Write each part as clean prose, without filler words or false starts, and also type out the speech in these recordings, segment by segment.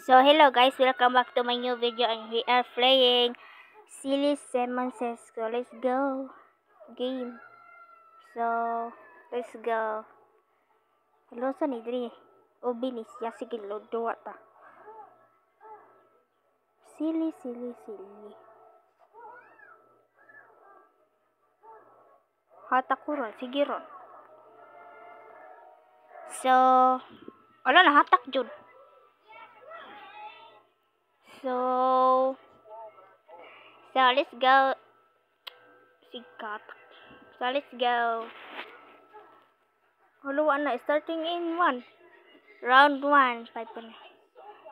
So hello guys, welcome back to my new video and we are playing Silly Simon Says. So let's go. Game. So let's go. Hello sa ni diri. O binis ya sige lodo ta. Silly. Hata ko ron, sige ron. So ala na hatak jud. So let's go. Sikat. So let's go. Hello, na starting in 1. Round 1. 5 pa na.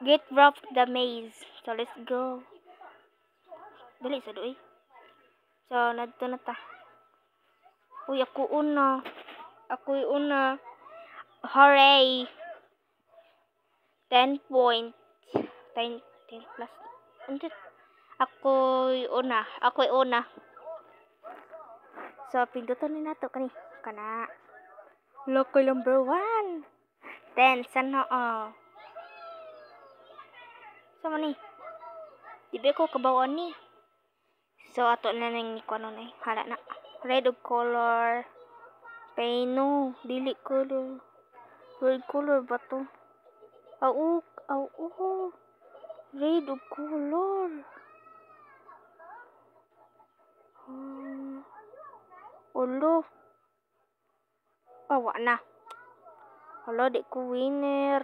Get rough the maze. So let's go. Dali sa doy. So nadto na ta. Uy, ako una. Hooray! 10 points. 10 plus. Ako'y una. So, pindutan ni nato kani. Kana. Local number 1. 10. Sana Sama ni. Dibe ko kabawon ni. So, ato na nang ikuano na. Hala na. Red of color. Peno. Dili color. Red color ba to? Red of color. Olo. Wa na. Olo, di ko winner.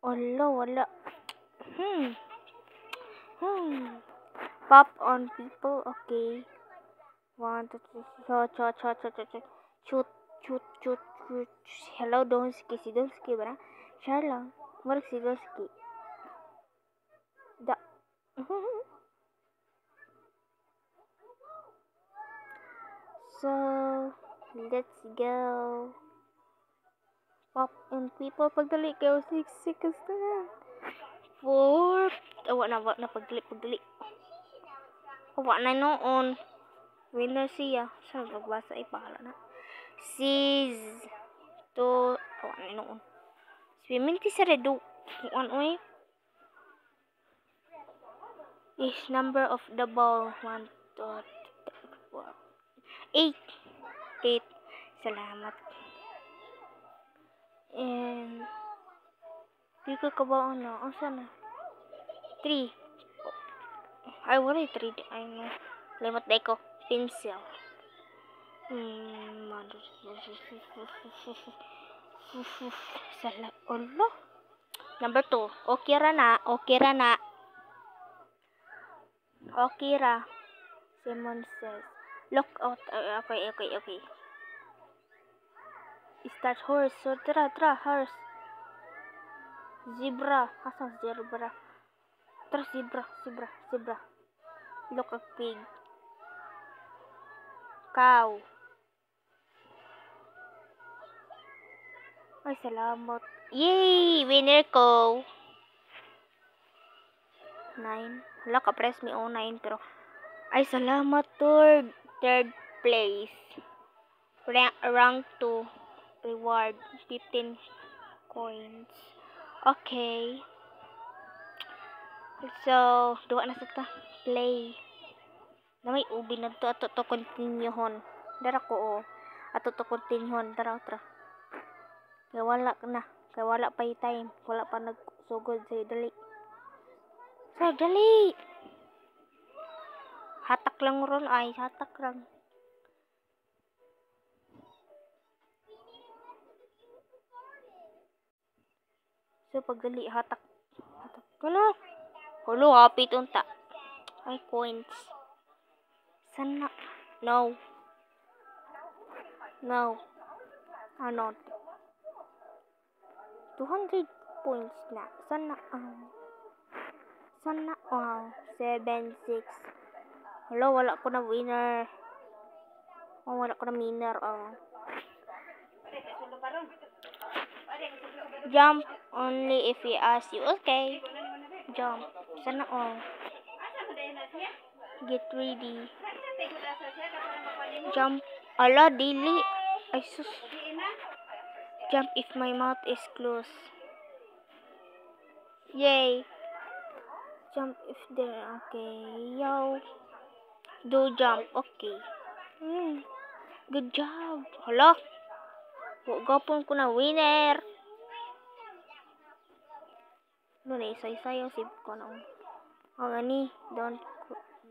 Olo, wala. Pop on people, okay. 1, 2, 3, shoot. Hello, Donski ba na? Share lang. Mark si Donski. Da. So, let's go. Pop on people, pagdali kayo 6 seconds na lang. 4. Awa na pagdali. Awa na noon. Winner siya. Saan magbasa ay pahala na. 6 to awa na noon. Swimming ti sa redo. Kuan oy. Is number of the ball 1 2 3 4 8. Salamat. And di ko kabaon na. Asa na? 3. Ay, wala 3. Ay, no. Limot day ko. Pencil. Salah. Allah. Number 2. Okay ra na. Simon Says. Look out. Okay. Start horse. So, tara. Horse. Zebra. Asa zebra? Tara, zebra. Look at pig. Cow. Ay, salamat. Yay! Winner ko. 9. Hala, ka-press me 9 pero ay, salamat, third place. Rank 2. Reward 15 coins. Okay. So, duwa na sa play. Na may ubi na to ato to continue hon. Dara ko ato to continue hon. Tara. Kaya wala pa time. Wala pa nagsugod sa dali. So, dali. Hatak lang ron ay. Hatak lang. So, pagdali, hatak. Kano? Hulo, happy tunta. Ay, coins. Sana. No. Ano? 200 points na. Sana. 7, 6. Hello, wala ko na winner. Wala ko na winner. Jump only if we ask you. Okay. Jump. Sana Get ready. Jump. Ala, dili. Ay, sus. Jump if my mouth is closed. Yay. Jump if there. Okay. Yo. Do jump. Okay. Good job. Hala. Gapon ko na winner. Ano na isa-isayo. Save ko na. Oh, gani. Don't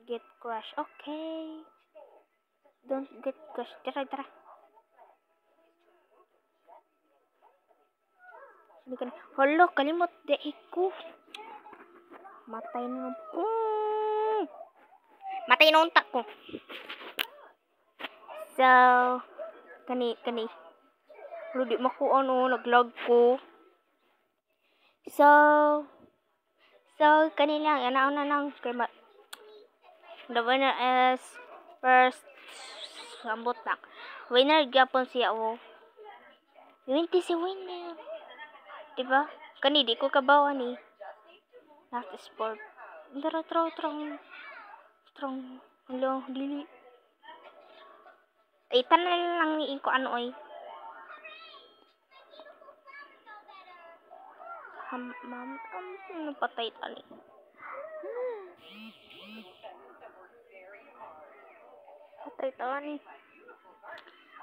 get crushed. Okay. Don't get crushed. Tara, tara. Hindi ka na. Hala, kalimot. Dahil ko. Matay na. Matay na untak ko. So, kani. Pero di makuha naglag ko. So, kani lang. Yan na lang. The winner is first. Sambot lang. Winner, Japon siya, oh. 20 si winner. Diba? Kani, di ko kabawa ni. Last sport. Tara, strong. Hello, dili. Ay, tanan lang ni ko ano ay. Patay tali. Patay tali.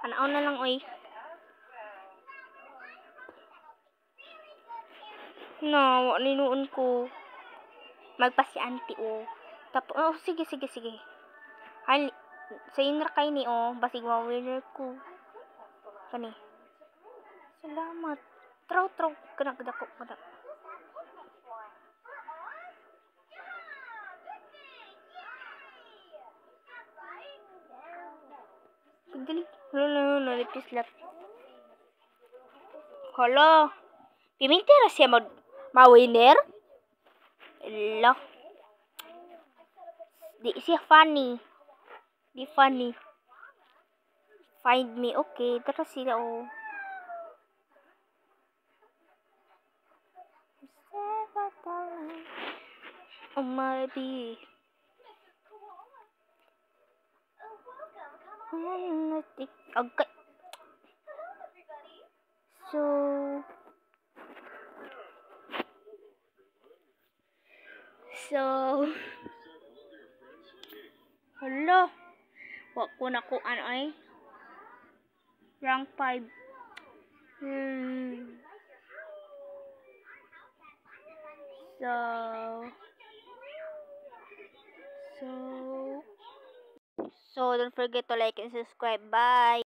Ano na lang oy. No, ninuon ko. Magpasi auntie oh. Tapos oh, sige. Ay, sa inra kay ni oh, basig ma-winner ko. Kani. Salamat. Traw kana dako. Dali. Hala, nalipis lat. Hala. Pimintira siya ma-winner? Hala. Di siya funny. Di funny. Find me. Okay. Tara sila oh. Oh my bee. Okay. So hala. Wa ko na ko ano ay. Rank 5. So don't forget to like and subscribe. Bye.